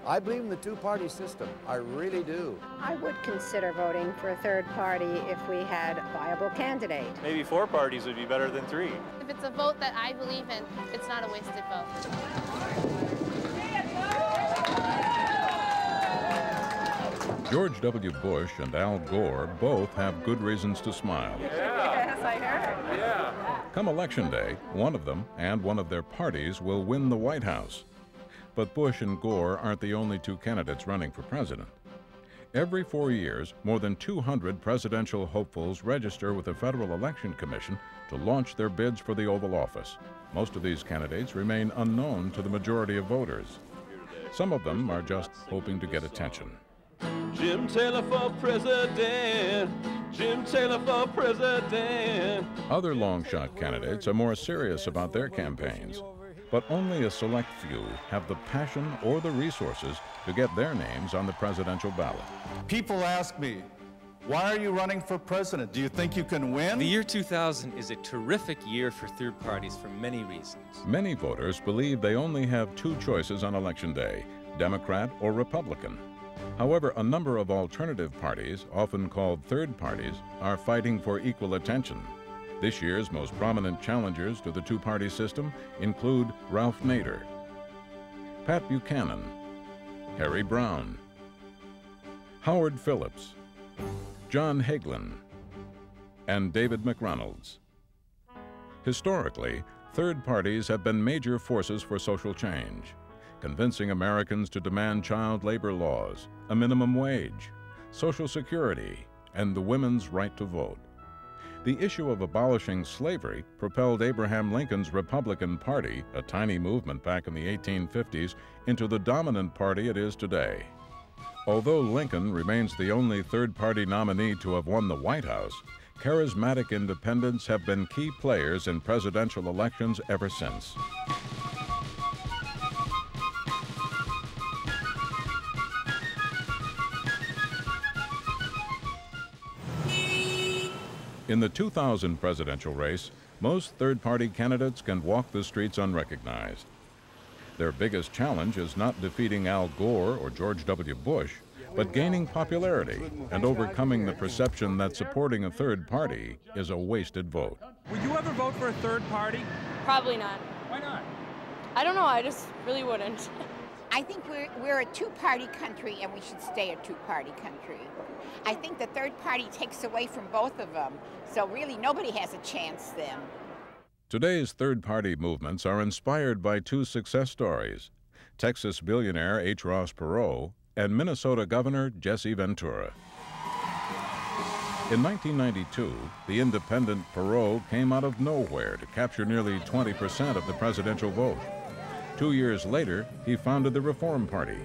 I believe in the two-party system. I really do. I would consider voting for a third party if we had a viable candidate. Maybe 4 parties would be better than 3. If it's a vote that I believe in, it's not a wasted vote. George W. Bush and Al Gore both have good reasons to smile. Yes, I heard. Yeah. Come Election Day, one of them and one of their parties will win the White House. But Bush and Gore aren't the only 2 candidates running for president. Every 4 years, more than 200 presidential hopefuls register with the Federal Election Commission to launch their bids for the Oval Office. Most of these candidates remain unknown to the majority of voters. Some of them are just hoping to get attention. Jim Taylor for president, Jim Taylor for president. Other long-shot candidates are more serious about their campaigns, but only a select few have the passion or the resources to get their names on the presidential ballot. People ask me, why are you running for president? Do you think you can win? The year 2000 is a terrific year for third parties for many reasons. Many voters believe they only have 2 choices on Election Day, Democrat or Republican. However, a number of alternative parties, often called third parties, are fighting for equal attention. This year's most prominent challengers to the 2-party system include Ralph Nader, Pat Buchanan, Harry Brown, Howard Phillips, John Hagelin, and David McReynolds. Historically, third parties have been major forces for social change, convincing Americans to demand child labor laws, a minimum wage, Social Security, and the women's right to vote. The issue of abolishing slavery propelled Abraham Lincoln's Republican Party, a tiny movement back in the 1850s, into the dominant party it is today. Although Lincoln remains the only third-party nominee to have won the White House, charismatic independents have been key players in presidential elections ever since. In the 2000 presidential race, most third-party candidates can walk the streets unrecognized. Their biggest challenge is not defeating Al Gore or George W. Bush, but gaining popularity and overcoming the perception that supporting a third party is a wasted vote. Would you ever vote for a third party? Probably not. Why not? I don't know, I just really wouldn't. I think we're a two-party country, and we should stay a two-party country. I think the third party takes away from both of them, so really nobody has a chance then. Today's third-party movements are inspired by 2 success stories, Texas billionaire H. Ross Perot and Minnesota Governor Jesse Ventura. In 1992, the independent Perot came out of nowhere to capture nearly 20% of the presidential vote. 2 years later, he founded the Reform Party.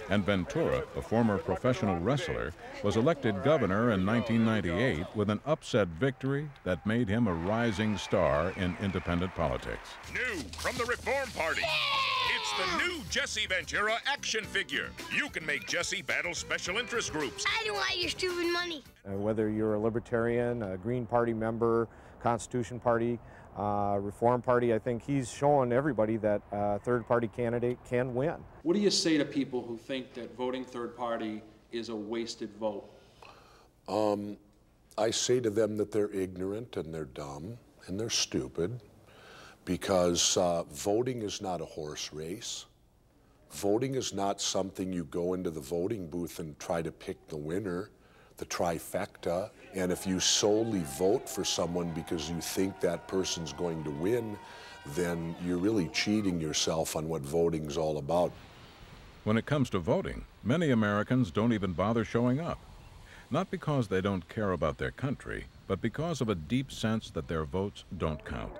And Ventura, a former professional wrestler, was elected governor in 1998 with an upset victory that made him a rising star in independent politics. New from the Reform Party, it's the new Jesse Ventura action figure. You can make Jesse battle special interest groups. I don't want your stupid money. Whether you're a Libertarian, a Green Party member, Constitution Party, Reform Party, I think he's showing everybody that a third-party candidate can win. What do you say to people who think that voting third party is a wasted vote? I say to them that they're ignorant and they're dumb and they're stupid, because voting is not a horse race. Voting is not something you go into the voting booth and try to pick the winner, the trifecta, and if you solely vote for someone because you think that person's going to win, then you're really cheating yourself on what voting's all about. When it comes to voting, many Americans don't even bother showing up. Not because they don't care about their country, but because of a deep sense that their votes don't count.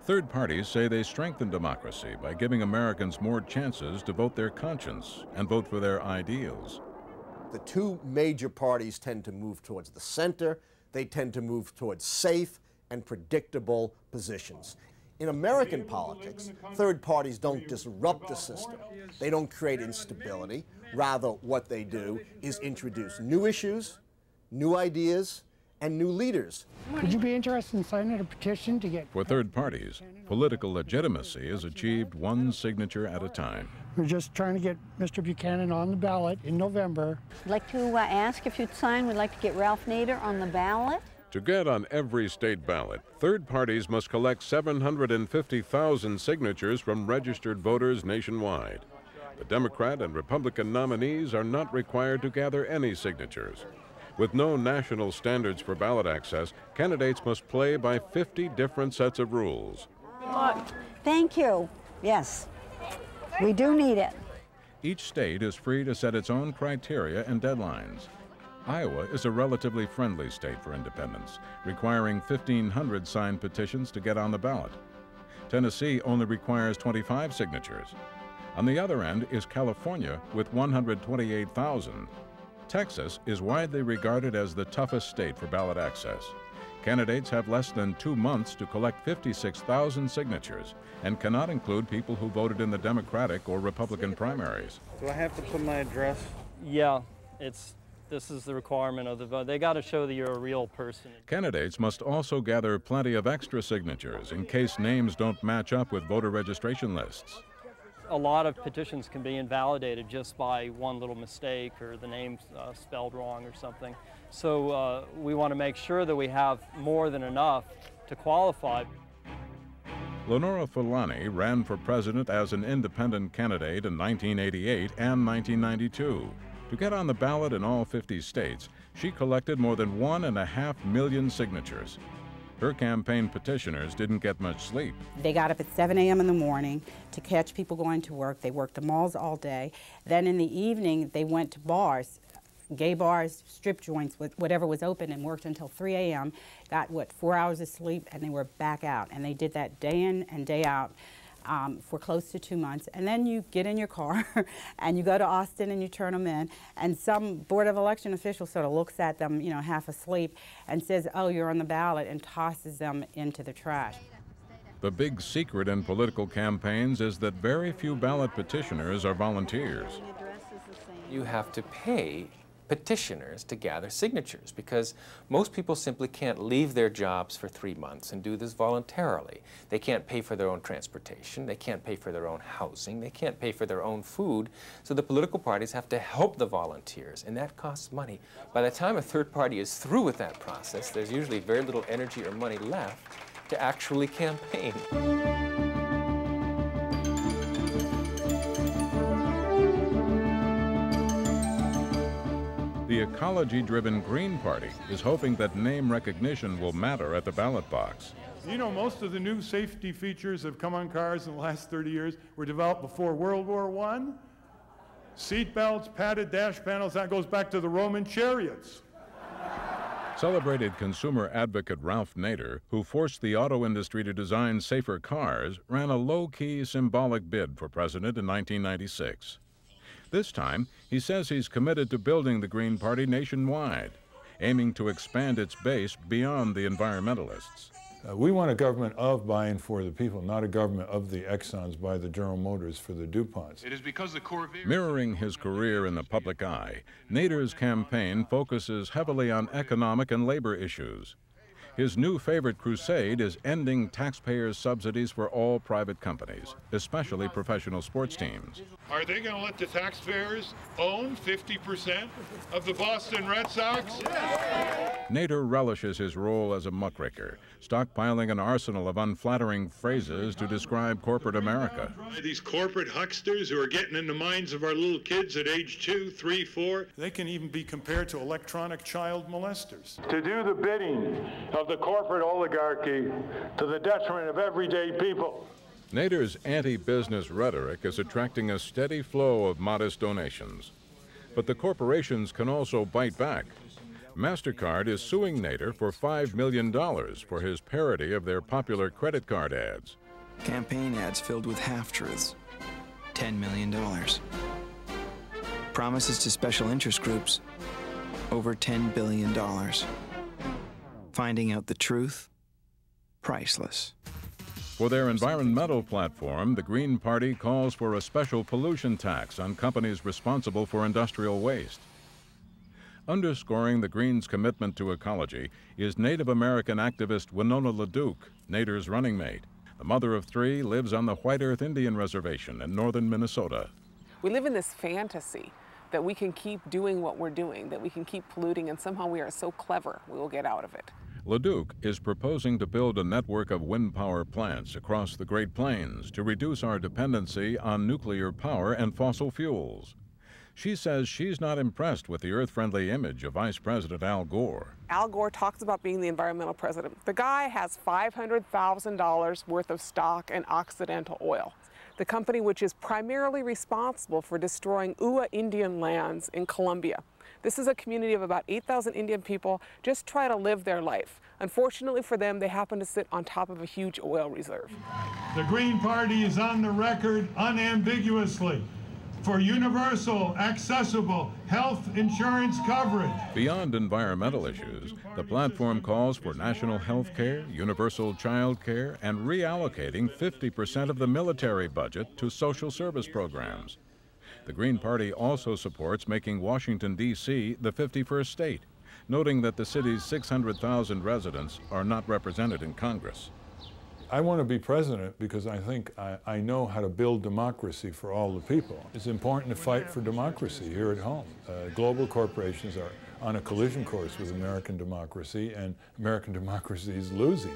Third parties say they strengthen democracy by giving Americans more chances to vote their conscience and vote for their ideals. The 2 major parties tend to move towards the center. They tend to move towards safe and predictable positions. In American politics, third parties don't disrupt the system. They don't create instability. Rather, what they do is introduce new issues, new ideas, and new leaders. Would you be interested in signing a petition to get... For third parties, political legitimacy is achieved one signature at a time. We're just trying to get Mr. Buchanan on the ballot in November. I'd like to ask if you'd sign. We'd like to get Ralph Nader on the ballot. To get on every state ballot, third parties must collect 750,000 signatures from registered voters nationwide. The Democrat and Republican nominees are not required to gather any signatures. With no national standards for ballot access, candidates must play by 50 different sets of rules. Thank you. Yes, we do need it. Each state is free to set its own criteria and deadlines. Iowa is a relatively friendly state for independents, requiring 1,500 signed petitions to get on the ballot. Tennessee only requires 25 signatures. On the other end is California with 128,000. Texas is widely regarded as the toughest state for ballot access. Candidates have less than 2 months to collect 56,000 signatures and cannot include people who voted in the Democratic or Republican primaries. Do I have to put my address? Yeah, this is the requirement of the vote. They got to show that you're a real person. Candidates must also gather plenty of extra signatures in case names don't match up with voter registration lists. A lot of petitions can be invalidated just by one little mistake or the name's spelled wrong or something. So we want to make sure that we have more than enough to qualify. Lenora Fulani ran for president as an independent candidate in 1988 and 1992. To get on the ballot in all 50 states, she collected more than 1.5 million signatures. Her campaign petitioners didn't get much sleep. They got up at 7 a.m. in the morning to catch people going to work. They worked the malls all day. Then in the evening, they went to bars, gay bars, strip joints, whatever was open, and worked until 3 a.m., got, 4 hours of sleep, and they were back out. And they did that day in and day out for close to 2 months. And then you get in your car and you go to Austin and you turn them in, and some Board of Election official sort of looks at them, half asleep, and says, oh, you're on the ballot, and tosses them into the trash. The big secret in political campaigns is that very few ballot petitioners are volunteers. You have to pay petitioners to gather signatures because most people simply can't leave their jobs for 3 months and do this voluntarily. They can't pay for their own transportation, they can't pay for their own housing, they can't pay for their own food, so the political parties have to help the volunteers, and that costs money. By the time a third party is through with that process, there's usually very little energy or money left to actually campaign. The ecology-driven Green Party is hoping that name recognition will matter at the ballot box. Most of the new safety features that have come on cars in the last 30 years were developed before World War I. Seat belts, padded dash panels, that goes back to the Roman chariots. Celebrated consumer advocate Ralph Nader, who forced the auto industry to design safer cars, ran a low-key symbolic bid for president in 1996. This time, he says he's committed to building the Green Party nationwide, aiming to expand its base beyond the environmentalists. We want a government of by and for the people, not a government of the Exxons by the General Motors for the DuPonts. It is because the core... Mirroring his career in the public eye, Nader's campaign focuses heavily on economic and labor issues. His new favorite crusade is ending taxpayers' subsidies for all private companies, especially professional sports teams. Are they going to let the taxpayers own 50% of the Boston Red Sox? Nader relishes his role as a muckraker, stockpiling an arsenal of unflattering phrases to describe corporate America. These corporate hucksters who are getting in the minds of our little kids at age 2, 3, 4. They can even be compared to electronic child molesters. To do the bidding of the corporate oligarchy to the detriment of everyday people. Nader's anti-business rhetoric is attracting a steady flow of modest donations. But the corporations can also bite back. MasterCard is suing Nader for $5 million for his parody of their popular credit card ads. Campaign ads filled with half-truths. $10 million. Promises to special interest groups. Over $10 billion. Finding out the truth? Priceless. For their environmental platform, the Green Party calls for a special pollution tax on companies responsible for industrial waste. Underscoring the Greens' commitment to ecology is Native American activist Winona LaDuke, Nader's running mate. The mother of 3 lives on the White Earth Indian Reservation in northern Minnesota. We live in this fantasy that we can keep doing what we're doing, that we can keep polluting, and somehow we are so clever we will get out of it. LaDuke is proposing to build a network of wind power plants across the Great Plains to reduce our dependency on nuclear power and fossil fuels. She says she's not impressed with the earth-friendly image of Vice President Al Gore. Al Gore talks about being the environmental president. The guy has $500,000 worth of stock in Occidental Oil, the company which is primarily responsible for destroying Ua Indian lands in Colombia. This is a community of about 8,000 Indian people just try to live their life. Unfortunately for them, they happen to sit on top of a huge oil reserve. The Green Party is on the record unambiguously for universal, accessible health insurance coverage. Beyond environmental issues, the platform calls for national health care, universal child care, and reallocating 50% of the military budget to social service programs. The Green Party also supports making Washington, D.C. the 51st state, noting that the city's 600,000 residents are not represented in Congress. I want to be president because I think I know how to build democracy for all the people. It's important to fight for democracy here at home. Global corporations are on a collision course with American democracy, and American democracy is losing.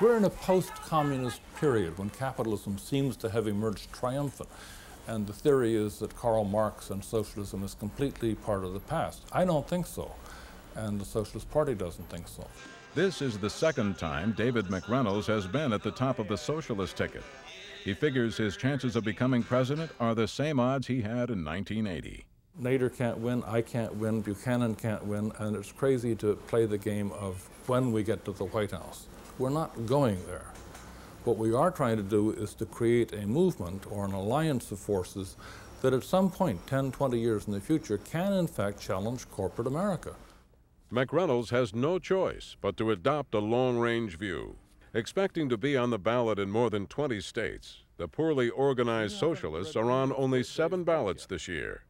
We're in a post-communist period when capitalism seems to have emerged triumphant, and the theory is that Karl Marx and socialism is completely part of the past. I don't think so, and the Socialist Party doesn't think so. This is the second time David McReynolds has been at the top of the socialist ticket. He figures his chances of becoming president are the same odds he had in 1980. Nader can't win, I can't win, Buchanan can't win, and it's crazy to play the game of when we get to the White House. We're not going there. What we are trying to do is to create a movement or an alliance of forces that at some point, 10, 20 years in the future, can in fact challenge corporate America. McReynolds has no choice but to adopt a long-range view. Expecting to be on the ballot in more than 20 states, the poorly organized socialists are on only 7 ballots this year.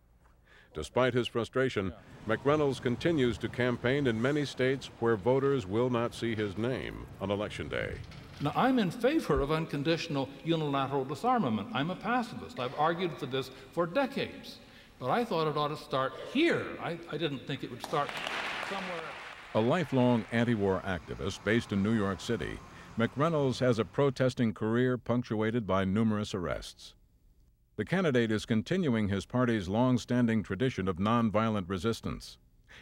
Despite his frustration, McReynolds continues to campaign in many states where voters will not see his name on Election Day. Now, I'm in favor of unconditional unilateral disarmament. I'm a pacifist. I've argued for this for decades. But I thought it ought to start here. I didn't think it would start somewhere. A lifelong anti-war activist based in New York City, McReynolds has a protesting career punctuated by numerous arrests. The candidate is continuing his party's long-standing tradition of nonviolent resistance.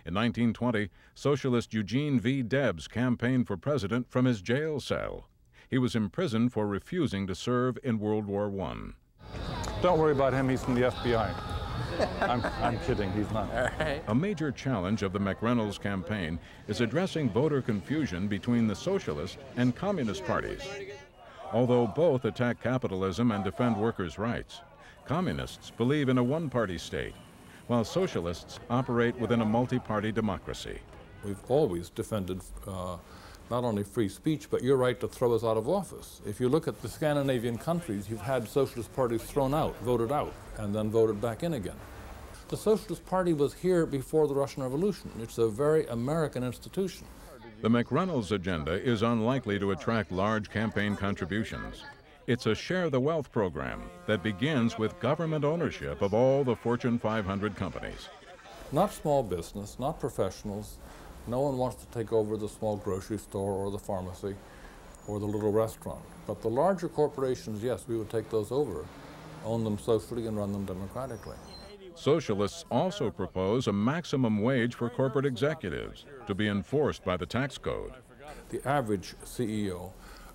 In 1920, socialist Eugene V. Debs campaigned for president from his jail cell. He was imprisoned for refusing to serve in World War I. Don't worry about him, he's from the FBI. I'm kidding, he's not. A major challenge of the McReynolds campaign is addressing voter confusion between the socialist and communist parties. Although both attack capitalism and defend workers' rights, communists believe in a one-party state, while socialists operate within a multi-party democracy. We've always defended not only free speech, but your right to throw us out of office. If you look at the Scandinavian countries, you've had socialist parties thrown out, and then voted back in again. The Socialist Party was here before the Russian Revolution. It's a very American institution. The McReynolds agenda is unlikely to attract large campaign contributions. It's a share the wealth program that begins with government ownership of all the Fortune 500 companies. Not small business, not professionals. No one wants to take over the small grocery store or the pharmacy or the little restaurant. But the larger corporations, yes, we would take those over, own them socially and run them democratically. Socialists also propose a maximum wage for corporate executives to be enforced by the tax code. The average CEO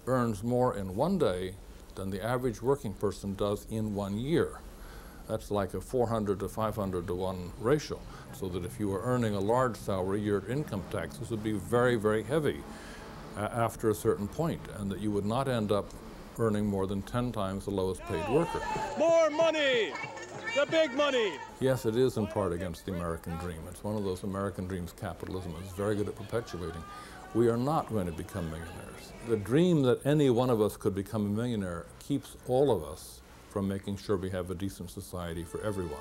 earns more in one day than the average working person does in 1 year. That's like a 400 to 500 to 1 ratio, so that if you were earning a large salary, your income taxes would be very, very heavy after a certain point, and that you would not end up earning more than 10 times the lowest paid worker. More money! The big money! Yes, it is in part against the American dream. It's one of those American dreams capitalism is very good at perpetuating. We are not going to become millionaires. The dream that any one of us could become a millionaire keeps all of us from making sure we have a decent society for everyone.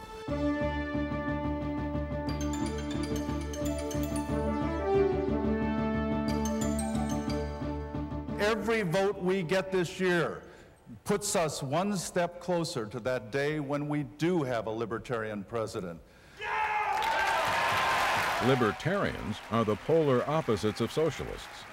Every vote we get this year puts us one step closer to that day when we do have a libertarian president. Libertarians are the polar opposites of socialists.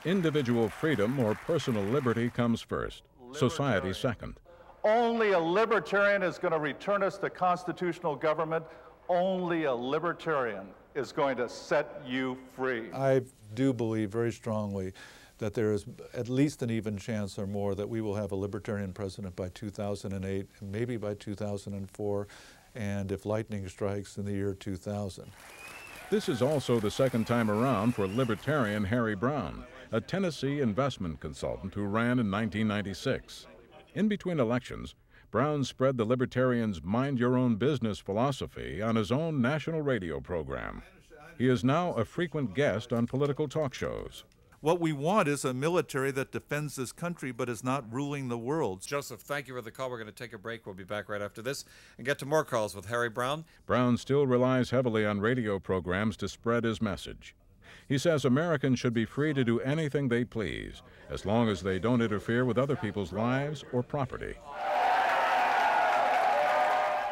Individual freedom or personal liberty comes first, society second. Only a libertarian is going to return us to constitutional government. Only a libertarian is going to set you free. I do believe very strongly that there is at least an even chance or more that we will have a libertarian president by 2008, and maybe by 2004, and if lightning strikes in the year 2000. This is also the second time around for libertarian Harry Browne, a Tennessee investment consultant who ran in 1996. In between elections, Browne spread the libertarians' mind-your-own-business philosophy on his own national radio program. He is now a frequent guest on political talk shows. What we want is a military that defends this country but is not ruling the world. Joseph, thank you for the call. We're going to take a break. We'll be back right after this and get to more calls with Harry Browne. Browne still relies heavily on radio programs to spread his message. He says Americans should be free to do anything they please, as long as they don't interfere with other people's lives or property.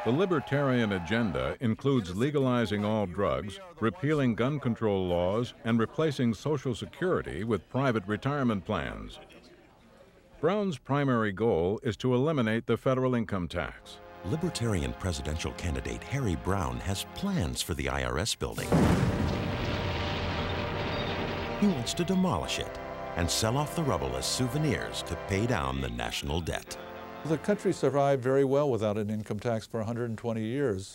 The libertarian agenda includes legalizing all drugs, repealing gun control laws, and replacing Social Security with private retirement plans. Browne's primary goal is to eliminate the federal income tax. Libertarian presidential candidate Harry Browne has plans for the IRS building. He wants to demolish it and sell off the rubble as souvenirs to pay down the national debt. The country survived very well without an income tax for 120 years.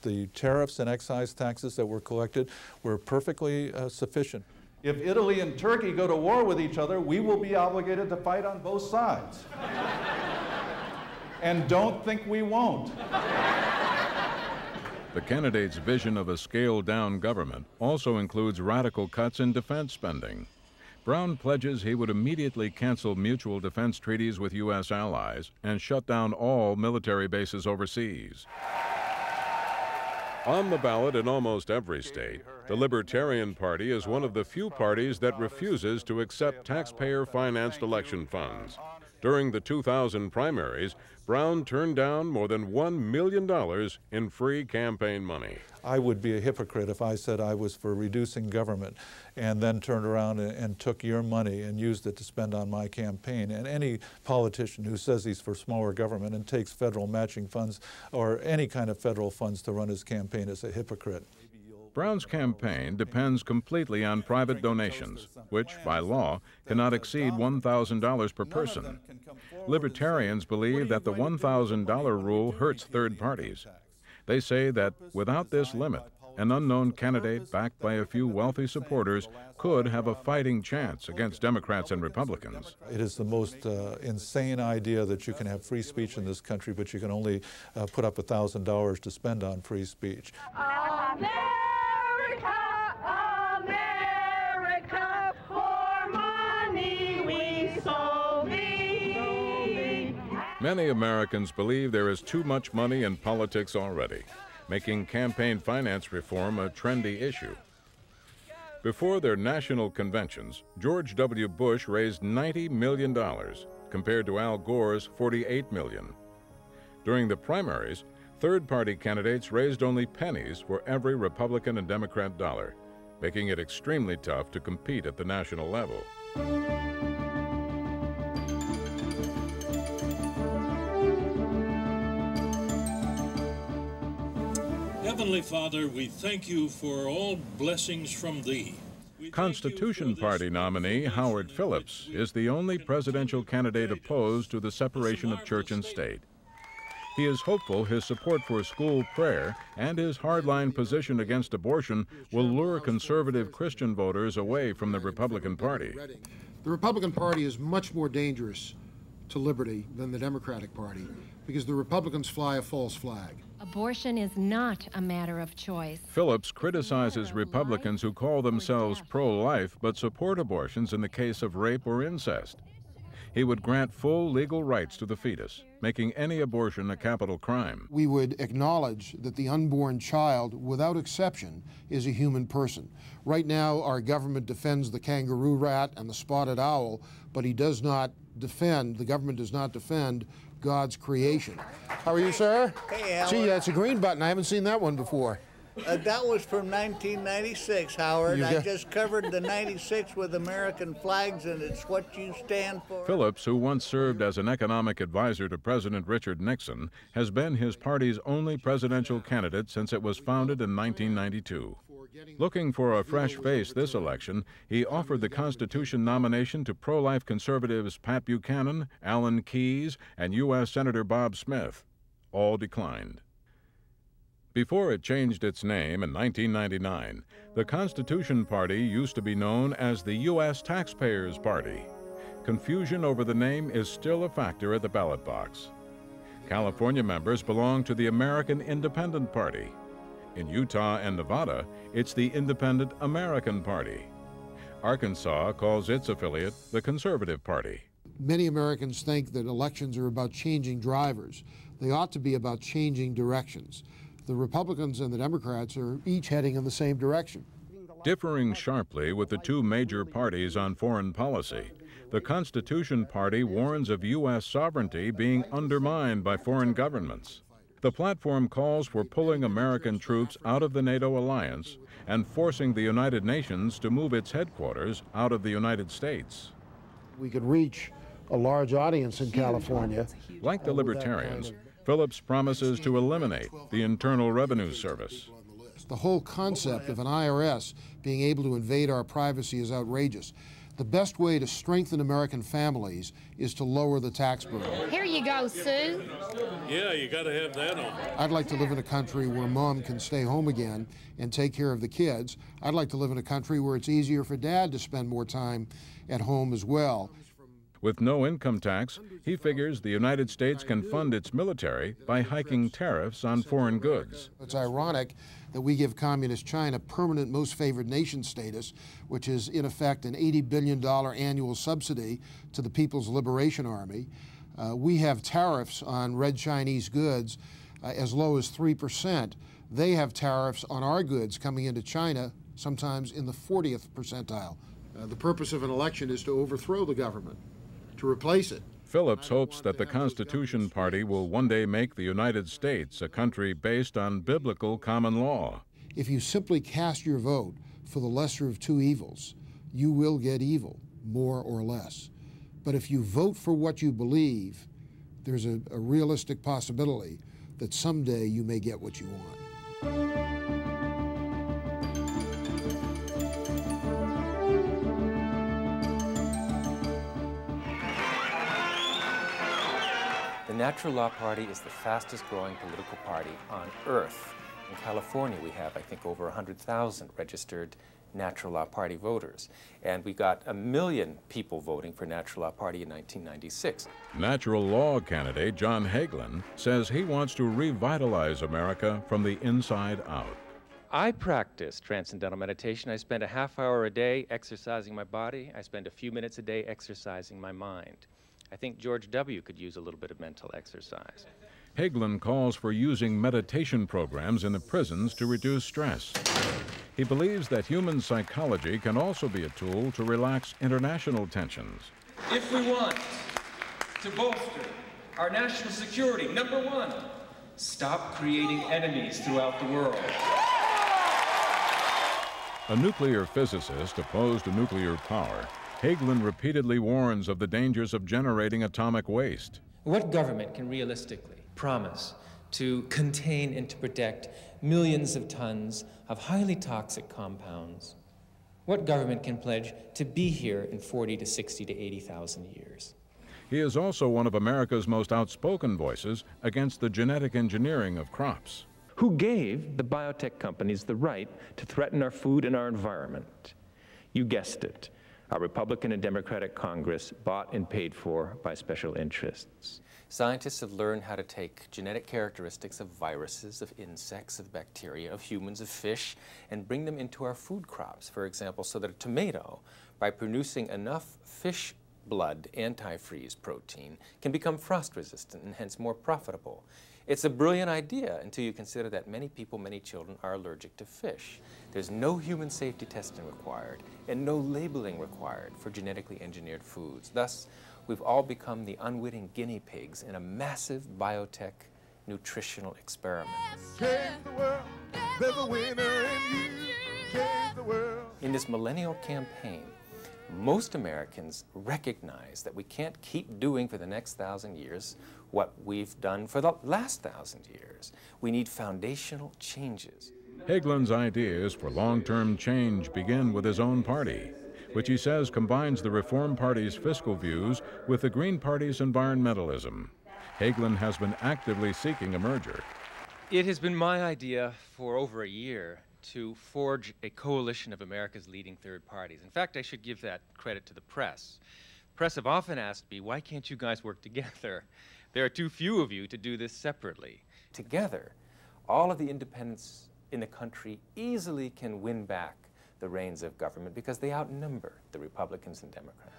The tariffs and excise taxes that were collected were perfectly sufficient. If Italy and Turkey go to war with each other, we will be obligated to fight on both sides. And don't think we won't. The candidate's vision of a scaled-down government also includes radical cuts in defense spending. Browne pledges he would immediately cancel mutual defense treaties with U.S. allies and shut down all military bases overseas. On the ballot in almost every state, the Libertarian Party is one of the few parties that refuses to accept taxpayer-financed election funds. During the 2000 primaries, Browne turned down more than $1 million in free campaign money. I would be a hypocrite if I said I was for reducing government and then turned around and took your money and used it to spend on my campaign. And any politician who says he's for smaller government and takes federal matching funds or any kind of federal funds to run his campaign is a hypocrite. Browne's campaign depends completely on private donations, which, by law, cannot exceed $1,000 per person. Libertarians believe that the $1,000 rule hurts third parties. They say that without this limit, an unknown candidate backed by a few wealthy supporters could have a fighting chance against Democrats and Republicans. It is the most insane idea that you can have free speech in this country, but you can only put up $1,000 to spend on free speech. America, for money we sold thee. Many Americans believe there is too much money in politics already, making campaign finance reform a trendy issue. Before their national conventions, George W. Bush raised $90 million, compared to Al Gore's $48 million. During the primaries, third-party candidates raised only pennies for every Republican and Democrat dollar, making it extremely tough to compete at the national level. Heavenly Father, we thank you for all blessings from thee. Constitution Party nominee Howard Phillips is the only presidential candidate opposed to the separation of church and state. He is hopeful his support for school prayer and his hardline position against abortion will lure conservative Christian voters away from the Republican Party. The Republican Party is much more dangerous to liberty than the Democratic Party, because the Republicans fly a false flag. Abortion is not a matter of choice. Phillips criticizes Republicans who call themselves pro-life but support abortions in the case of rape or incest. He would grant full legal rights to the fetus, making any abortion a capital crime. We would acknowledge that the unborn child, without exception, is a human person. Right now, our government defends the kangaroo rat and the spotted owl, but the government does not defend God's creation. How are you, sir? Hey, Howard. Gee, that's a green button. I haven't seen that one before. That was from 1996, Howard. I just covered the 96 with American flags, and it's what you stand for. Phillips, who once served as an economic advisor to President Richard Nixon, has been his party's only presidential candidate since it was founded in 1992. Looking for a fresh face this election, he offered the Constitution nomination to pro-life conservatives Pat Buchanan, Alan Keyes, and U.S. Senator Bob Smith. All declined. Before it changed its name in 1999, the Constitution Party used to be known as the U.S. Taxpayers Party. Confusion over the name is still a factor at the ballot box. California members belong to the American Independent Party. In Utah and Nevada, it's the Independent American Party. Arkansas calls its affiliate the Conservative Party. Many Americans think that elections are about changing drivers. They ought to be about changing directions. The Republicans and the Democrats are each heading in the same direction. Differing sharply with the two major parties on foreign policy, the Constitution Party warns of U.S. sovereignty being undermined by foreign governments. The platform calls for pulling American troops out of the NATO alliance and forcing the United Nations to move its headquarters out of the United States. We could reach a large audience in California. Like the Libertarians, Phillips promises to eliminate the Internal Revenue Service. The whole concept of an IRS being able to invade our privacy is outrageous. The best way to strengthen American families is to lower the tax burden. Here you go, Sue. Yeah, you got to have that on. I'd like to live in a country where mom can stay home again and take care of the kids. I'd like to live in a country where it's easier for dad to spend more time at home as well. With no income tax, he figures the United States can fund its military by hiking tariffs on foreign goods. It's ironic that we give Communist China permanent most favored nation status, which is in effect an $80 billion annual subsidy to the People's Liberation Army. We have tariffs on red Chinese goods as low as 3%. They have tariffs on our goods coming into China, sometimes in the 40th percentile. The purpose of an election is to overthrow the government, to replace it. Phillips hopes that the Constitution Party will one day make the United States a country based on biblical common law. If you simply cast your vote for the lesser of two evils, you will get evil, more or less. But if you vote for what you believe, there's a realistic possibility that someday you may get what you want. The Natural Law Party is the fastest growing political party on earth. In California, we have, I think, over 100,000 registered Natural Law Party voters. And we got 1 million people voting for Natural Law Party in 1996. Natural law candidate John Hagelin says he wants to revitalize America from the inside out. I practice transcendental meditation. I spend a half hour a day exercising my body. I spend a few minutes a day exercising my mind. I think George W. could use a little bit of mental exercise. Hagelin calls for using meditation programs in the prisons to reduce stress. He believes that human psychology can also be a tool to relax international tensions. If we want to bolster our national security, number one, stop creating enemies throughout the world. A nuclear physicist opposed to nuclear power, Hagelin repeatedly warns of the dangers of generating atomic waste. What government can realistically promise to contain and to protect millions of tons of highly toxic compounds? What government can pledge to be here in 40 to 60 to 80,000 years? He is also one of America's most outspoken voices against the genetic engineering of crops. Who gave the biotech companies the right to threaten our food and our environment? You guessed it. our Republican and Democratic Congress bought and paid for by special interests. Scientists have learned how to take genetic characteristics of viruses, of insects, of bacteria, of humans, of fish, and bring them into our food crops, for example, so that a tomato, by producing enough fish blood antifreeze protein, can become frost resistant and hence more profitable. It's a brilliant idea until you consider that many people, many children, are allergic to fish. There's no human safety testing required and no labeling required for genetically engineered foods. Thus, we've all become the unwitting guinea pigs in a massive biotech nutritional experiment. Change the world, there's a winner in you. Change the world. In this millennial campaign, most Americans recognize that we can't keep doing for the next 1,000 years what we've done for the last 1,000 years. We need foundational changes. Hagelin's ideas for long-term change begin with his own party, which he says combines the Reform Party's fiscal views with the Green Party's environmentalism. Hagelin has been actively seeking a merger. It has been my idea for over a year to forge a coalition of America's leading third parties. In fact, I should give that credit to the press. The press have often asked me, why can't you guys work together? There are too few of you to do this separately. Together, all of the independents in the country easily can win back the reins of government because they outnumber the Republicans and Democrats.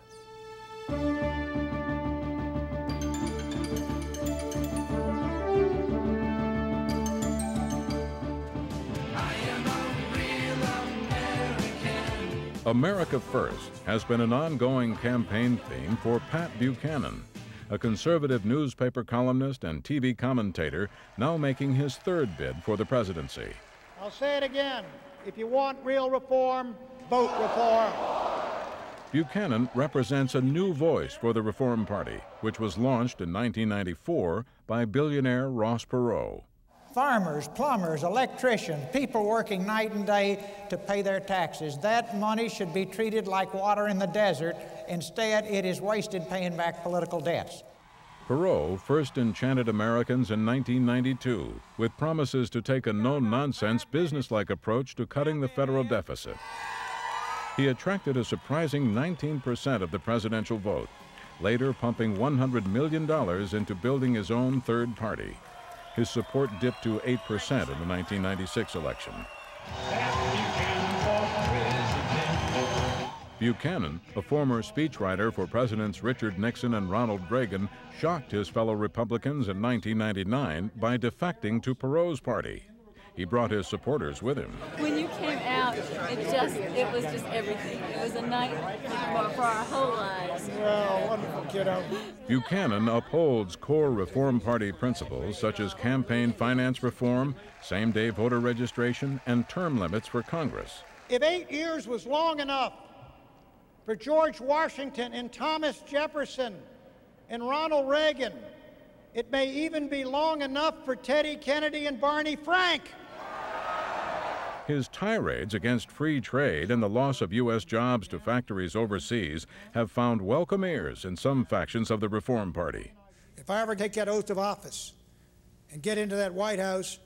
America First has been an ongoing campaign theme for Pat Buchanan, a conservative newspaper columnist and TV commentator now making his third bid for the presidency. I'll say it again. If you want real reform, vote reform. Buchanan represents a new voice for the Reform Party, which was launched in 1994 by billionaire Ross Perot. Farmers, plumbers, electricians, people working night and day to pay their taxes. That money should be treated like water in the desert. Instead, it is wasted paying back political debts. Perot first enchanted Americans in 1992 with promises to take a no-nonsense, business-like approach to cutting the federal deficit. He attracted a surprising 19% of the presidential vote, later pumping $100 million into building his own third party. His support dipped to 8% in the 1996 election. Buchanan, a former speechwriter for Presidents Richard Nixon and Ronald Reagan, shocked his fellow Republicans in 1999 by defecting to Perot's party. He brought his supporters with him. When you came out, it was just everything. It was a night for our whole lives. Well, wonderful, kiddo. Buchanan upholds core Reform Party principles such as campaign finance reform, same-day voter registration, and term limits for Congress. If 8 years was long enough for George Washington and Thomas Jefferson and Ronald Reagan, it may even be long enough for Teddy Kennedy and Barney Frank. His tirades against free trade and the loss of U.S. jobs to factories overseas have found welcome ears in some factions of the Reform Party. If I ever take that oath of office and get into that White House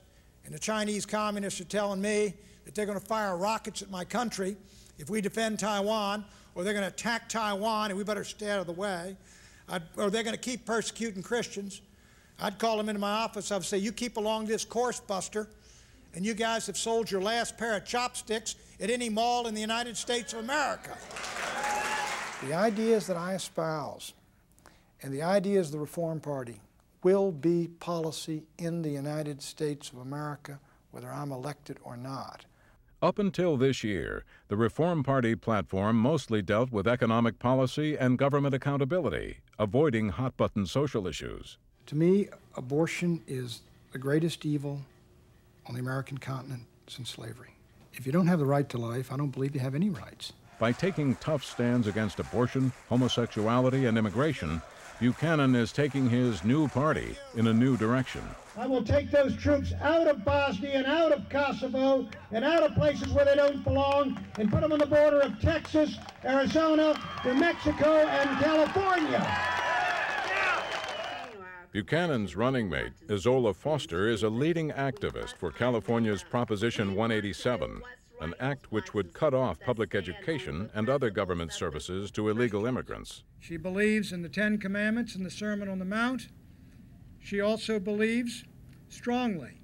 and the Chinese communists are telling me that they're going to fire rockets at my country if we defend Taiwan, or they're going to attack Taiwan and we better stay out of the way, or they're going to keep persecuting Christians, I'd call them into my office. I'd say, you keep along this course, Buster, and you guys have sold your last pair of chopsticks at any mall in the United States of America. The ideas that I espouse and the ideas of the Reform Party will be policy in the United States of America, whether I'm elected or not. Up until this year, the Reform Party platform mostly dealt with economic policy and government accountability, avoiding hot-button social issues. To me, abortion is the greatest evil on the American continent since slavery. If you don't have the right to life, I don't believe you have any rights. By taking tough stands against abortion, homosexuality, and immigration, Buchanan is taking his new party in a new direction. I will take those troops out of Bosnia and out of Kosovo and out of places where they don't belong and put them on the border of Texas, Arizona, New Mexico, and California. Buchanan's running mate, Izola Foster, is a leading activist for California's Proposition 187, an act which would cut off public education and other government services to illegal immigrants. She believes in the Ten Commandments and the Sermon on the Mount. She also believes strongly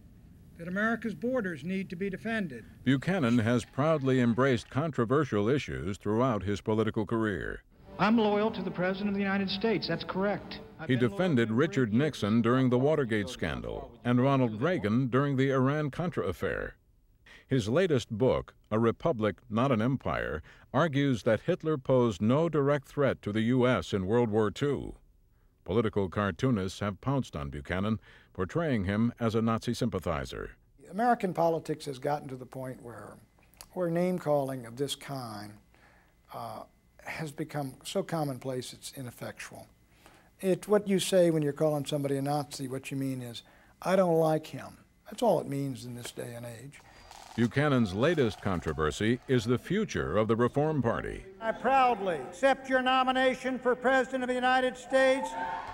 that America's borders need to be defended. Buchanan has proudly embraced controversial issues throughout his political career. I'm loyal to the President of the United States, that's correct. He defended Richard Nixon during the Watergate scandal and Ronald Reagan during the Iran-Contra affair. His latest book, A Republic, Not an Empire, argues that Hitler posed no direct threat to the U.S. in World War II. Political cartoonists have pounced on Buchanan, portraying him as a Nazi sympathizer. American politics has gotten to the point where name-calling of this kind has become so commonplace it's ineffectual. It's what you say when you're calling somebody a Nazi. What you mean is, I don't like him. That's all it means in this day and age. Buchanan's latest controversy is the future of the Reform Party. I proudly accept your nomination for President of the United States.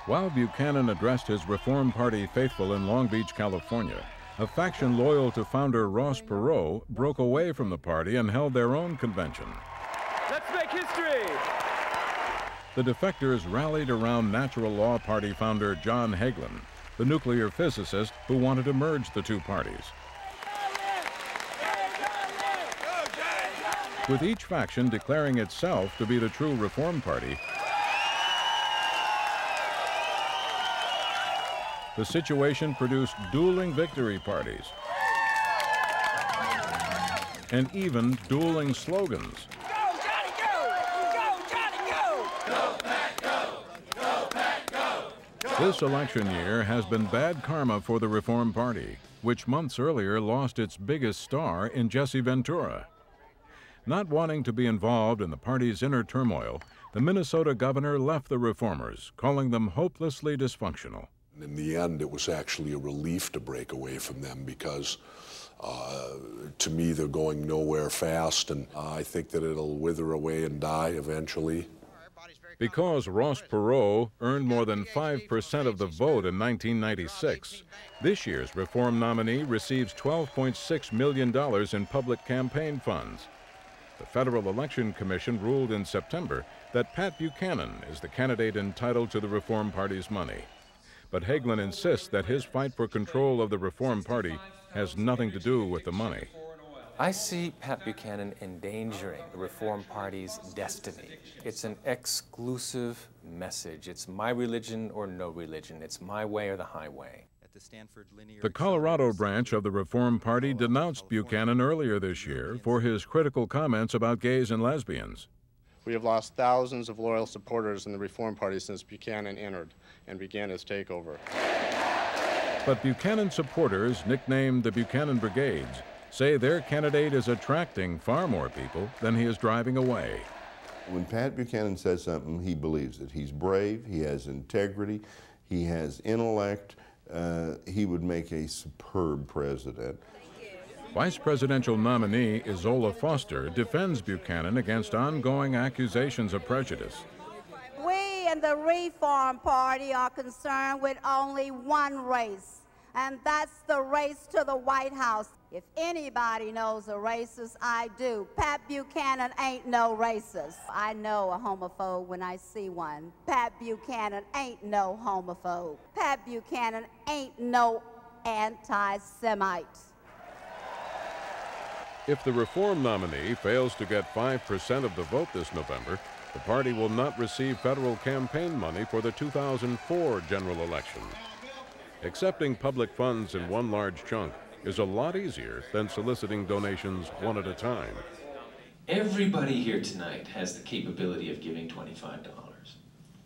While Buchanan addressed his Reform Party faithful in Long Beach, California, a faction loyal to founder Ross Perot broke away from the party and held their own convention. Let's make history! The defectors rallied around Natural Law Party founder John Hagelin, the nuclear physicist who wanted to merge the two parties. With each faction declaring itself to be the true Reform Party, the situation produced dueling victory parties and even dueling slogans. Go, Johnny, go! Go, Johnny, go! Go, Pat, go! Go, Pat, go! This election year has been bad karma for the Reform Party, which months earlier lost its biggest star in Jesse Ventura. Not wanting to be involved in the party's inner turmoil, the Minnesota governor left the reformers, calling them hopelessly dysfunctional. In the end, it was actually a relief to break away from them because, to me, they're going nowhere fast, and I think that it'll wither away and die eventually. Because Ross Perot earned more than 5% of the vote in 1996, this year's Reform nominee receives $12.6 million in public campaign funds. The Federal Election Commission ruled in September that Pat Buchanan is the candidate entitled to the Reform Party's money. But Hagelin insists that his fight for control of the Reform Party has nothing to do with the money. I see Pat Buchanan endangering the Reform Party's destiny. It's an exclusive message. It's my religion or no religion. It's my way or the highway. The Colorado branch of the Reform Party denounced Buchanan earlier this year for his critical comments about gays and lesbians. We have lost thousands of loyal supporters in the Reform Party since Buchanan entered and began his takeover. But Buchanan supporters, nicknamed the Buchanan Brigades, say their candidate is attracting far more people than he is driving away. When Pat Buchanan says something, he believes it. He's brave, he has integrity, he has intellect. He would make a superb president. Vice presidential nominee Izola Foster defends Buchanan against ongoing accusations of prejudice. We in the Reform Party are concerned with only one race, and that's the race to the White House. If anybody knows a racist, I do. Pat Buchanan ain't no racist. I know a homophobe when I see one. Pat Buchanan ain't no homophobe. Pat Buchanan ain't no anti-Semite. If the Reform nominee fails to get 5% of the vote this November, the party will not receive federal campaign money for the 2004 general election. Accepting public funds in one large chunk is a lot easier than soliciting donations one at a time. Everybody here tonight has the capability of giving $25.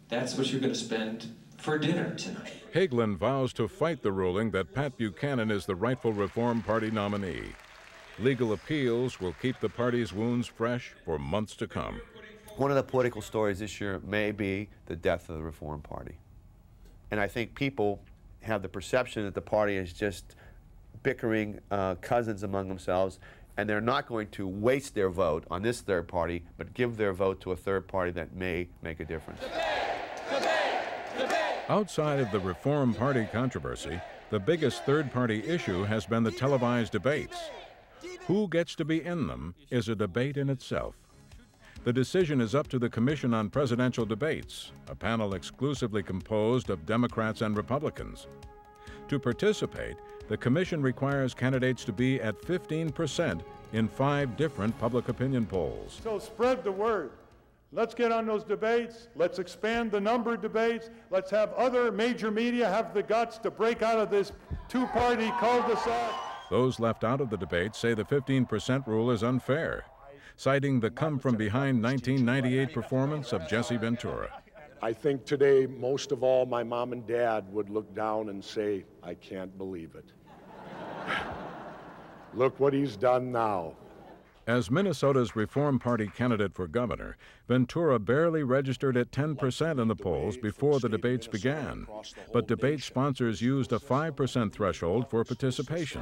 That's what you're going to spend for dinner tonight. Hagelin vows to fight the ruling that Pat Buchanan is the rightful Reform Party nominee. Legal appeals will keep the party's wounds fresh for months to come. One of the political stories this year may be the death of the Reform Party. And I think people have the perception that the party is just bickering cousins among themselves, and they're not going to waste their vote on this third party, but give their vote to a third party that may make a difference. Outside of the Reform Party controversy, the biggest third-party issue has been the televised debates. Who gets to be in them is a debate in itself. The decision is up to the Commission on Presidential Debates, a panel exclusively composed of Democrats and Republicans. To participate, the commission requires candidates to be at 15% in 5 different public opinion polls. So spread the word. Let's get on those debates. Let's expand the number of debates. Let's have other major media have the guts to break out of this two-party cul-de-sac. Those left out of the debate say the 15% rule is unfair, citing the come-from-behind 1998 performance of Jesse Ventura. I think today, most of all, my mom and dad would look down and say, I can't believe it. Look what he's done now. As Minnesota's Reform Party candidate for governor, Ventura barely registered at 10% in the polls before the debates began. But debate sponsors used a 5% threshold for participation.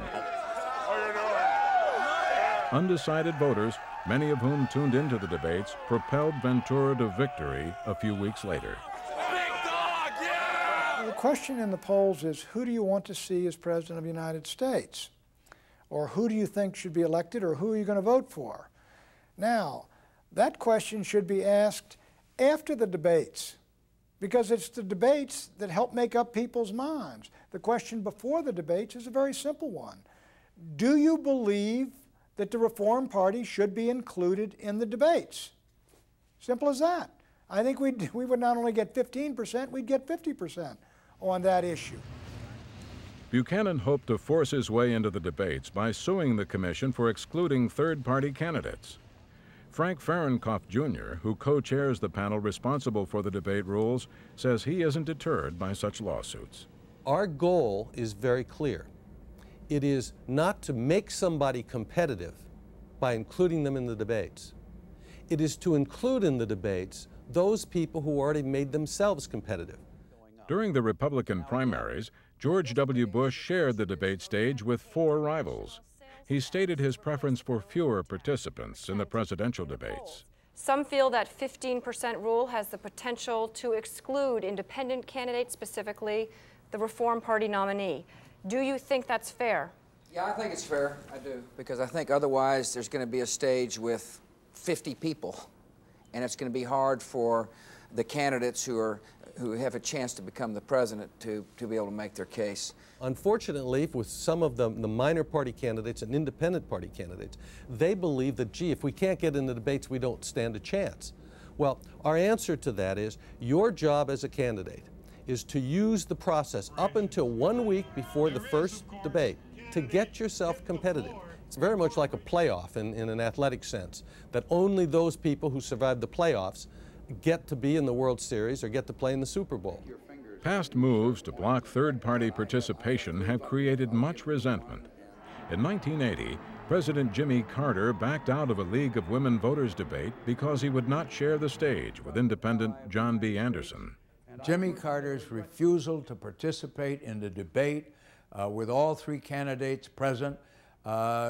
Undecided voters, many of whom tuned into the debates, propelled Ventura to victory a few weeks later. The question in the polls is, who do you want to see as President of the United States? Or who do you think should be elected, or who are you going to vote for? Now, that question should be asked after the debates, because it's the debates that help make up people's minds. The question before the debates is a very simple one. Do you believe that the Reform Party should be included in the debates? Simple as that. I think we would not only get 15%, we'd get 50% on that issue. Buchanan hoped to force his way into the debates by suing the commission for excluding third-party candidates. Frank Fahrenkopf, Jr., who co-chairs the panel responsible for the debate rules, says he isn't deterred by such lawsuits. Our goal is very clear. It is not to make somebody competitive by including them in the debates. It is to include in the debates those people who already made themselves competitive. During the Republican primaries, George W. Bush shared the debate stage with 4 rivals. He stated his preference for fewer participants in the presidential debates. Some feel that 15% rule has the potential to exclude independent candidates, specifically the Reform Party nominee. Do you think that's fair? Yeah, I think it's fair. I do. Because I think otherwise there's going to be a stage with 50 people, and it's going to be hard for the candidates who have a chance to become the president to be able to make their case. Unfortunately, with some of the minor party candidates and independent party candidates, they believe that, gee, if we can't get in the debates, we don't stand a chance. Well, our answer to that is your job as a candidate is to use the process up until 1 week before the first debate to get yourself competitive. It's very much like a playoff in an athletic sense, that only those people who survive the playoffs get to be in the World Series or get to play in the Super Bowl. Past moves to block third-party participation have created much resentment. In 1980, President Jimmy Carter backed out of a League of Women Voters debate because he would not share the stage with independent John B. Anderson. Jimmy Carter's refusal to participate in the debate with all 3 candidates present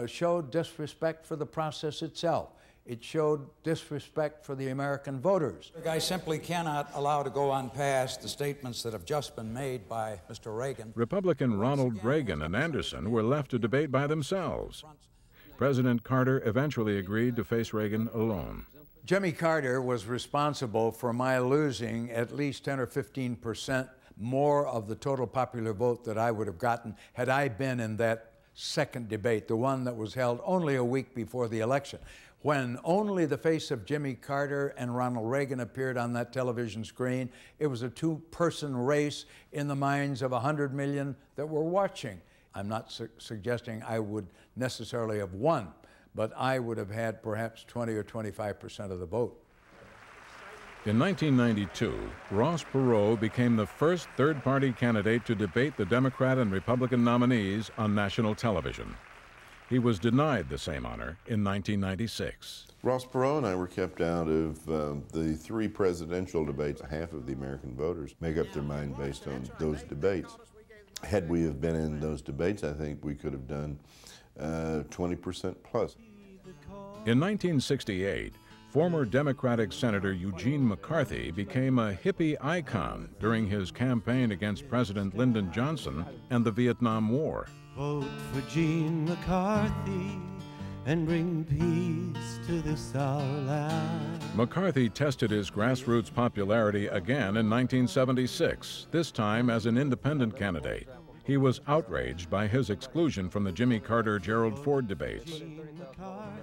showed disrespect for the process itself. It showed disrespect for the American voters. I simply cannot allow to go on past the statements that have just been made by Mr. Reagan. Republican Ronald Reagan and Anderson were left to debate by themselves. President Carter eventually agreed to face Reagan alone. Jimmy Carter was responsible for my losing at least 10 or 15% more of the total popular vote that I would have gotten had I been in that second debate, the one that was held only a week before the election, when only the face of Jimmy Carter and Ronald Reagan appeared on that television screen. It was a 2-person race in the minds of 100 million that were watching. I'm not suggesting I would necessarily have won, but I would have had perhaps 20 or 25% of the vote. In 1992, Ross Perot became the first third-party candidate to debate the Democrat and Republican nominees on national television. He was denied the same honor in 1996. Ross Perot and I were kept out of the 3 presidential debates. Half of the American voters make up their mind based on those debates. Had we have been in those debates, I think we could have done 20% plus. In 1968, former Democratic Senator Eugene McCarthy became a hippie icon during his campaign against President Lyndon Johnson and the Vietnam War. Vote for Gene McCarthy and bring peace to this our land. McCarthy tested his grassroots popularity again in 1976, this time as an independent candidate. He was outraged by his exclusion from the Jimmy Carter-Gerald Ford debates.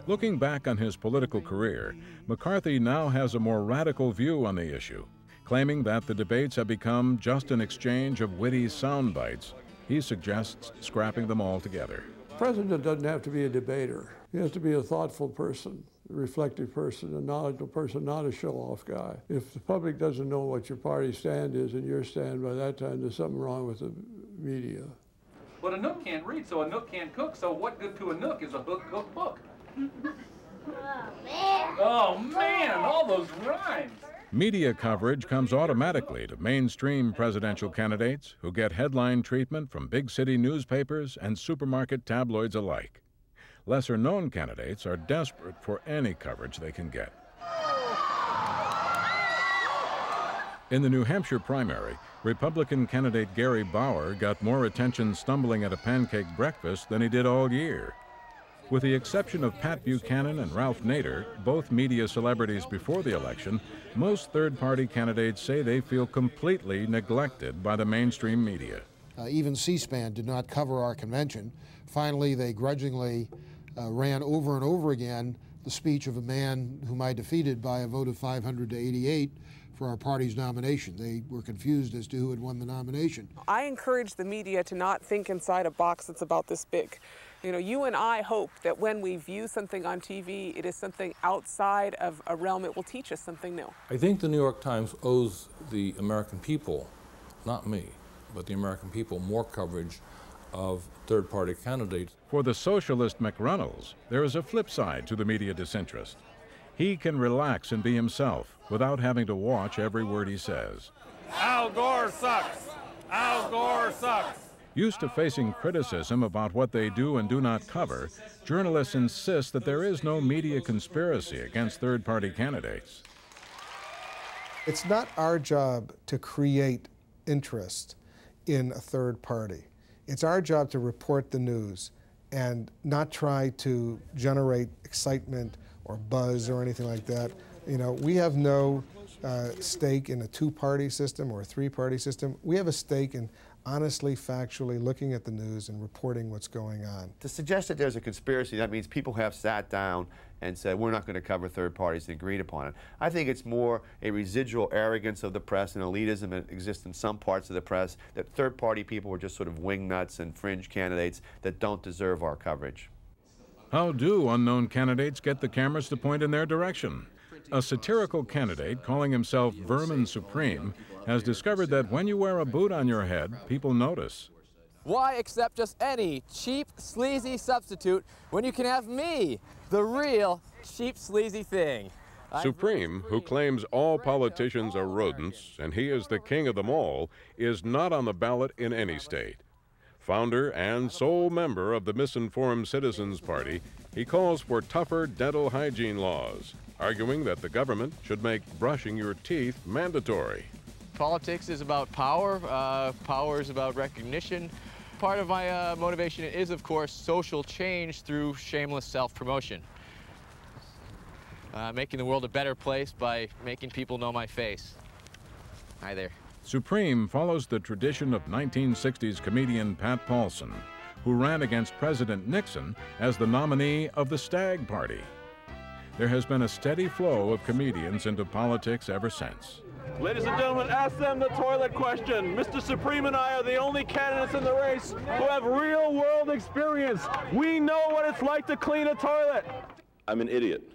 Looking back on his political career, McCarthy now has a more radical view on the issue, claiming that the debates have become just an exchange of witty sound bites. He suggests scrapping them all together. The president doesn't have to be a debater. He has to be a thoughtful person, a reflective person, a knowledgeable person, not a show-off guy. If the public doesn't know what your party stand is and your stand, by that time there's something wrong with the media. But a nook can't read, so a nook can't cook, so what good to a nook is a hook-cooked book? Oh man, all those rhymes! Media coverage comes automatically to mainstream presidential candidates who get headline treatment from big city newspapers and supermarket tabloids alike. Lesser-known candidates are desperate for any coverage they can get. In the New Hampshire primary, Republican candidate Gary Bauer got more attention stumbling at a pancake breakfast than he did all year. With the exception of Pat Buchanan and Ralph Nader, both media celebrities before the election, most third-party candidates say they feel completely neglected by the mainstream media. Even C-SPAN did not cover our convention. Finally, they grudgingly ran over and over again the speech of a man whom I defeated by a vote of 500 to 88 for our party's nomination. They were confused as to who had won the nomination. I encourage the media to not think inside a box that's about this big. You know, you and I hope that when we view something on TV, it is something outside of a realm. It will teach us something new. I think the New York Times owes the American people, not me, but the American people, more coverage of third-party candidates. For the socialist McReynolds, there is a flip side to the media disinterest. He can relax and be himself without having to watch every word he says. Al Gore sucks! Al Gore sucks! Used to facing criticism about what they do and do not cover, journalists insist that there is no media conspiracy against third-party candidates. It's not our job to create interest in a third party. It's our job to report the news and not try to generate excitement or buzz or anything like that. You know, we have no stake in a two-party system or a three-party system. We have a stake in honestly, factually looking at the news and reporting what's going on. To suggest that there's a conspiracy, that means people have sat down and said, we're not going to cover third parties and agreed upon it. I think it's more a residual arrogance of the press and elitism that exists in some parts of the press, that third-party people were just sort of wingnuts and fringe candidates that don't deserve our coverage. How do unknown candidates get the cameras to point in their direction? A satirical candidate calling himself Vermin Supreme has discovered that when you wear a boot on your head, people notice. Why accept just any cheap, sleazy substitute when you can have me, the real cheap, sleazy thing? Supreme, who claims all politicians are rodents and he is the king of them all, is not on the ballot in any state. Founder and sole member of the Misinformed Citizens Party, he calls for tougher dental hygiene laws, arguing that the government should make brushing your teeth mandatory. Politics is about power. Power is about recognition. Part of my motivation is, of course, social change through shameless self-promotion. Making the world a better place by making people know my face. Hi there. Supreme follows the tradition of 1960s comedian Pat Paulson, who ran against President Nixon as the nominee of the Stag Party. There has been a steady flow of comedians into politics ever since. Ladies and gentlemen, ask them the toilet question. Mr. Supreme and I are the only candidates in the race who have real-world experience. We know what it's like to clean a toilet. I'm an idiot.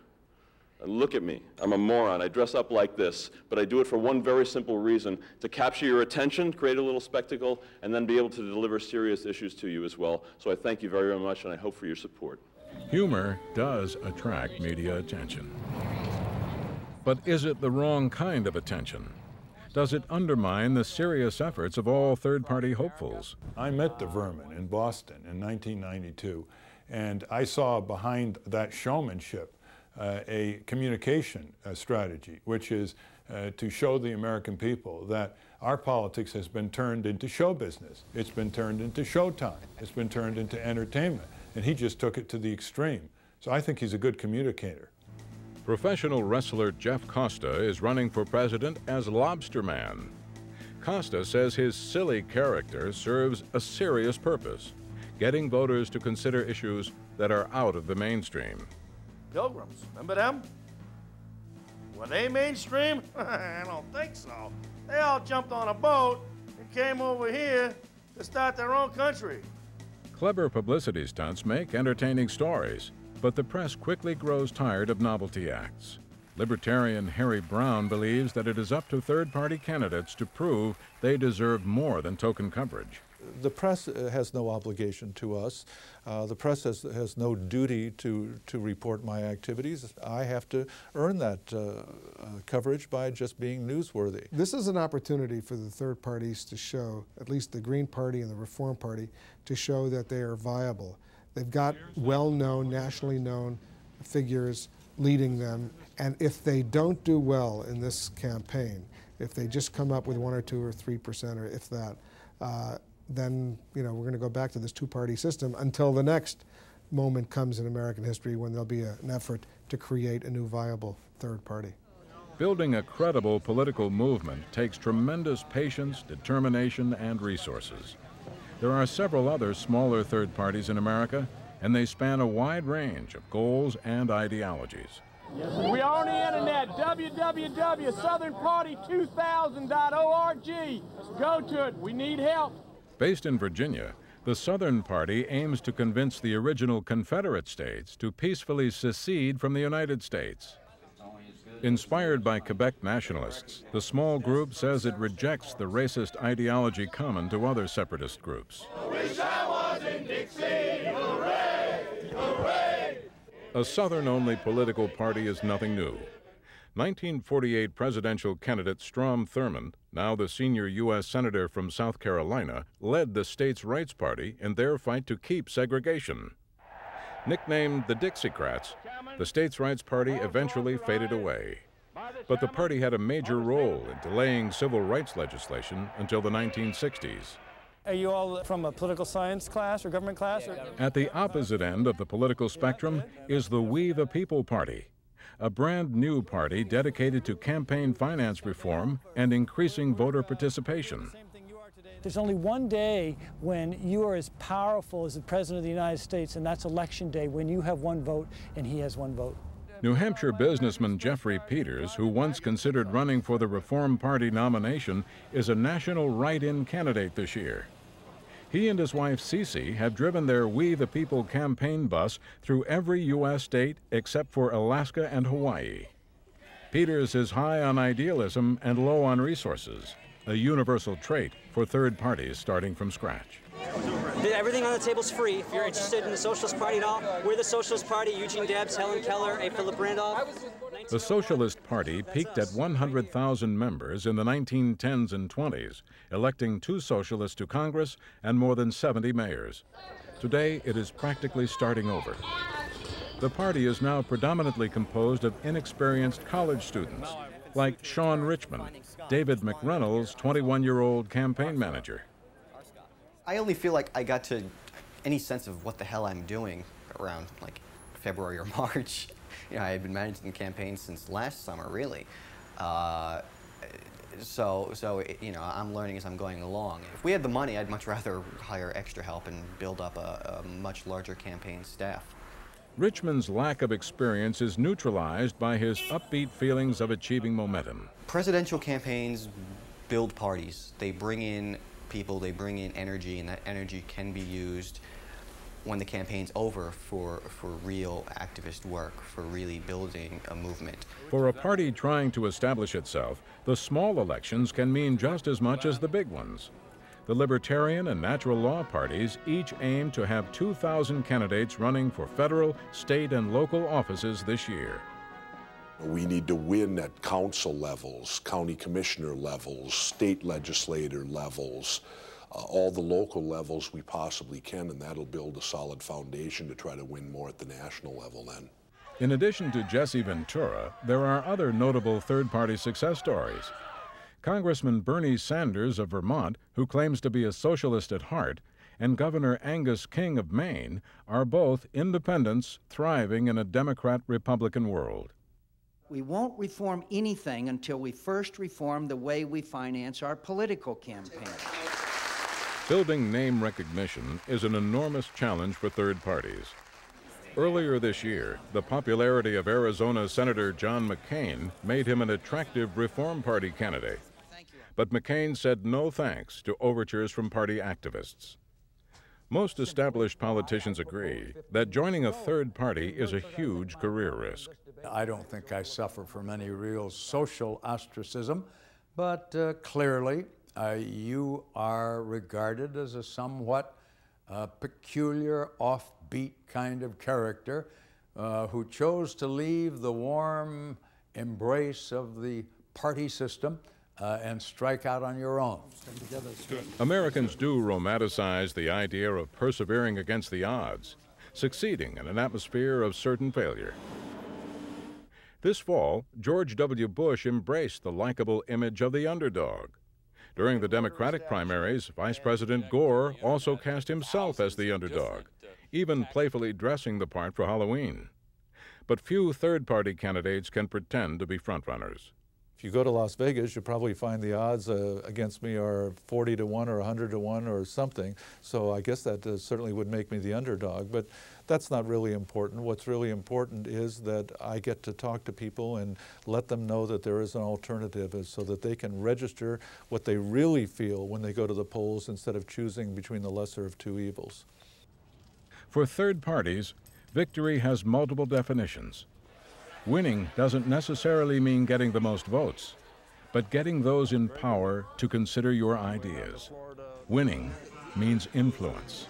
Look at me. I'm a moron. I dress up like this, but I do it for one very simple reason: to capture your attention, create a little spectacle, and then be able to deliver serious issues to you as well. So I thank you very, very much, and I hope for your support. Humor does attract media attention. But is it the wrong kind of attention? Does it undermine the serious efforts of all third-party hopefuls? I met the Vermin in Boston in 1992, and I saw behind that showmanship a communication strategy, which is to show the American people that our politics has been turned into show business. It's been turned into showtime. It's been turned into entertainment. And he just took it to the extreme. So I think he's a good communicator. Professional wrestler Jeff Costa is running for president as Lobster Man. Costa says his silly character serves a serious purpose, getting voters to consider issues that are out of the mainstream. Pilgrims, remember them? Were they mainstream? I don't think so. They all jumped on a boat and came over here to start their own country. Clever publicity stunts make entertaining stories, but the press quickly grows tired of novelty acts. Libertarian Harry Brown believes that it is up to third-party candidates to prove they deserve more than token coverage. The press has no obligation to us. The press has no duty to report my activities. I have to earn that coverage by just being newsworthy. This is an opportunity for the third parties to show, at least the Green Party and the Reform Party, to show that they are viable. They've got well-known, nationally known figures leading them, and if they don't do well in this campaign, if they just come up with 1 or 2 or 3%, or if that, then we're going to go back to this two-party system until the next moment comes in American history when there'll be an effort to create a new viable third party. Building a credible political movement takes tremendous patience, determination, and resources. There are several other smaller third parties in America, and they span a wide range of goals and ideologies. We are on the internet, www.southernparty2000.org. Go to it. We need help. Based in Virginia, the Southern Party aims to convince the original Confederate states to peacefully secede from the United States. Inspired by Quebec nationalists, the small group says it rejects the racist ideology common to other separatist groups. I wish I was in Dixie. Hooray! Hooray! A Southern-only political party is nothing new. 1948 presidential candidate Strom Thurmond, now the senior U.S. Senator from South Carolina, led the states' rights party in their fight to keep segregation. Nicknamed the Dixiecrats, the states' rights party eventually faded away. But the party had a major role in delaying civil rights legislation until the 1960s. Are you all from a political science class or government class? At the opposite end of the political spectrum is the We the People Party, a brand new party dedicated to campaign finance reform and increasing voter participation. There's only one day when you are as powerful as the President of the United States, and that's Election Day, when you have one vote and he has one vote. New Hampshire businessman Jeffrey Peters, who once considered running for the Reform Party nomination, is a national write-in candidate this year. He and his wife Cece have driven their We the People campaign bus through every U.S. state except for Alaska and Hawaii. Peters is high on idealism and low on resources, a universal trait for third parties starting from scratch. Everything on the table's free. If you're interested in the Socialist Party at all, we're the Socialist Party. Eugene Debs, Helen Keller, A. Philip Randolph. The Socialist Party peaked at 100,000 members in the 1910s and 20s, electing 2 socialists to Congress and more than 70 mayors. Today, it is practically starting over. The party is now predominantly composed of inexperienced college students, like Sean Richmond, David McReynolds' 21-year-old campaign manager. I only feel like I got to any sense of what the hell I'm doing around like February or March. I had been managing the campaign since last summer, really. I'm learning as I'm going along. If we had the money, I'd much rather hire extra help and build up a much larger campaign staff. Richmond's lack of experience is neutralized by his upbeat feelings of achieving momentum. Presidential campaigns build parties. They bring in people, they bring in energy, and that energy can be used when the campaign's over for real activist work, for really building a movement. For a party trying to establish itself, the small elections can mean just as much as the big ones. The Libertarian and Natural Law parties each aim to have 2,000 candidates running for federal, state, and local offices this year. We need to win at council levels, county commissioner levels, state legislator levels, all the local levels we possibly can, and that'll build a solid foundation to try to win more at the national level then. In addition to Jesse Ventura, there are other notable third-party success stories. Congressman Bernie Sanders of Vermont, who claims to be a socialist at heart, and Governor Angus King of Maine are both independents thriving in a Democrat-Republican world. We won't reform anything until we first reform the way we finance our political campaigns. Building name recognition is an enormous challenge for third parties. Earlier this year, the popularity of Arizona Senator John McCain made him an attractive Reform Party candidate. But McCain said no thanks to overtures from party activists. Most established politicians agree that joining a third party is a huge career risk. I don't think I suffer from any real social ostracism, but clearly you are regarded as a somewhat peculiar, offbeat kind of character who chose to leave the warm embrace of the party system and strike out on your own. Americans do romanticize the idea of persevering against the odds, succeeding in an atmosphere of certain failure. This fall, George W. Bush embraced the likable image of the underdog. During the Democratic primaries, Vice President Gore also cast himself as the underdog, even playfully dressing the part for Halloween. But few third-party candidates can pretend to be frontrunners. If you go to Las Vegas, you'll probably find the odds against me are 40 to 1 or 100 to 1 or something. So I guess that certainly would make me the underdog. But that's not really important. What's really important is that I get to talk to people and let them know that there is an alternative so that they can register what they really feel when they go to the polls instead of choosing between the lesser of two evils. For third parties, victory has multiple definitions. Winning doesn't necessarily mean getting the most votes, but getting those in power to consider your ideas. Winning means influence.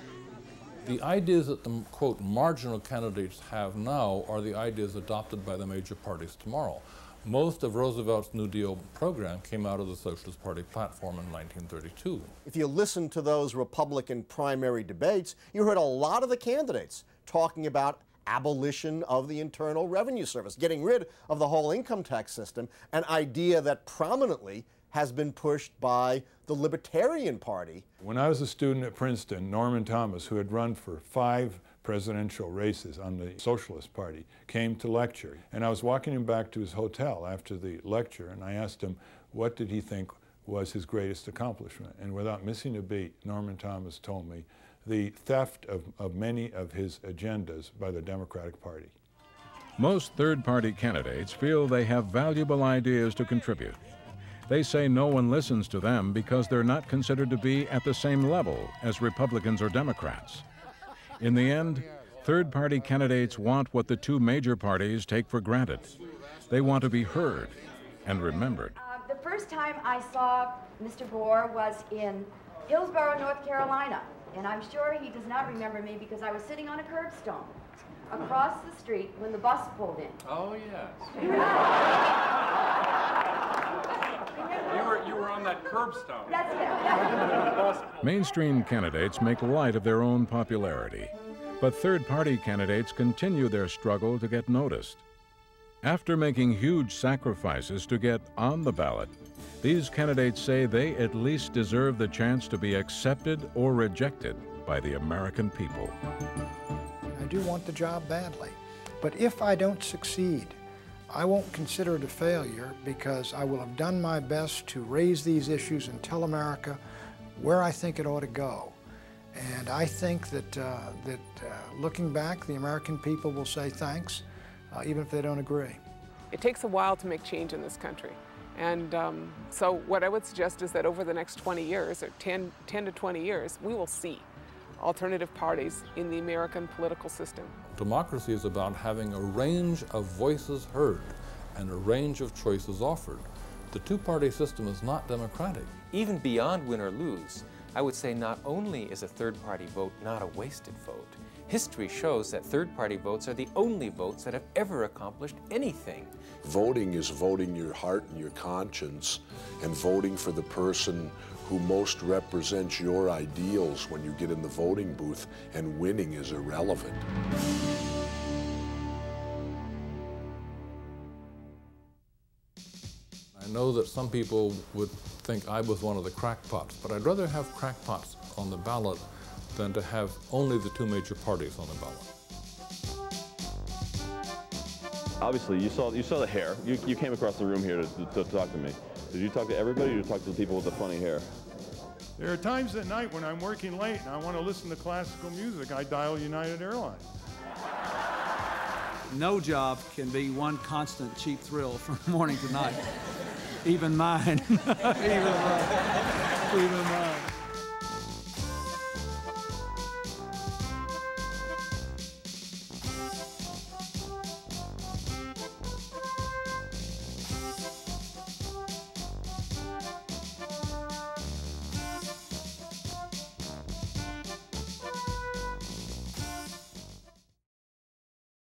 The ideas that the, quote, marginal candidates have now are the ideas adopted by the major parties tomorrow. Most of Roosevelt's New Deal program came out of the Socialist Party platform in 1932. If you listened to those Republican primary debates, you heard a lot of the candidates talking about abolition of the Internal Revenue Service, getting rid of the whole income tax system, an idea that prominently has been pushed by the Libertarian Party. When I was a student at Princeton, Norman Thomas, who had run for 5 presidential races on the Socialist Party, came to lecture. And I was walking him back to his hotel after the lecture, and I asked him what did he think was his greatest accomplishment. And without missing a beat, Norman Thomas told me the theft of many of his agendas by the Democratic Party. Most third-party candidates feel they have valuable ideas to contribute. They say no one listens to them because they're not considered to be at the same level as Republicans or Democrats. In the end, third-party candidates want what the two major parties take for granted. They want to be heard and remembered. The first time I saw Mr. Gore was in Hillsborough, North Carolina. And I'm sure he does not remember me because I was sitting on a curbstone across the street when the bus pulled in. Oh, yes. you were on that curbstone. That's it. Mainstream candidates make light of their own popularity, but third-party candidates continue their struggle to get noticed. After making huge sacrifices to get on the ballot, these candidates say they at least deserve the chance to be accepted or rejected by the American people. I do want the job badly, but if I don't succeed, I won't consider it a failure because I will have done my best to raise these issues and tell America where I think it ought to go. And I think that, looking back, the American people will say thanks, even if they don't agree. It takes a while to make change in this country. And so what I would suggest is that over the next 20 years, or 10 to 20 years, we will see alternative parties in the American political system. Democracy is about having a range of voices heard and a range of choices offered. The two-party system is not democratic. Even beyond win or lose, I would say not only is a third-party vote not a wasted vote, history shows that third-party votes are the only votes that have ever accomplished anything. Voting is voting your heart and your conscience and voting for the person who most represents your ideals when you get in the voting booth, and winning is irrelevant. I know that some people would think I was one of the crackpots, but I'd rather have crackpots on the ballot than to have only the two major parties on the ballot. Obviously, you saw the hair. You came across the room here to talk to me. Did you talk to everybody, or did you talk to the people with the funny hair? There are times at night when I'm working late and I want to listen to classical music. I dial United Airlines. No job can be one constant cheap thrill from morning to night. Even mine. Even mine.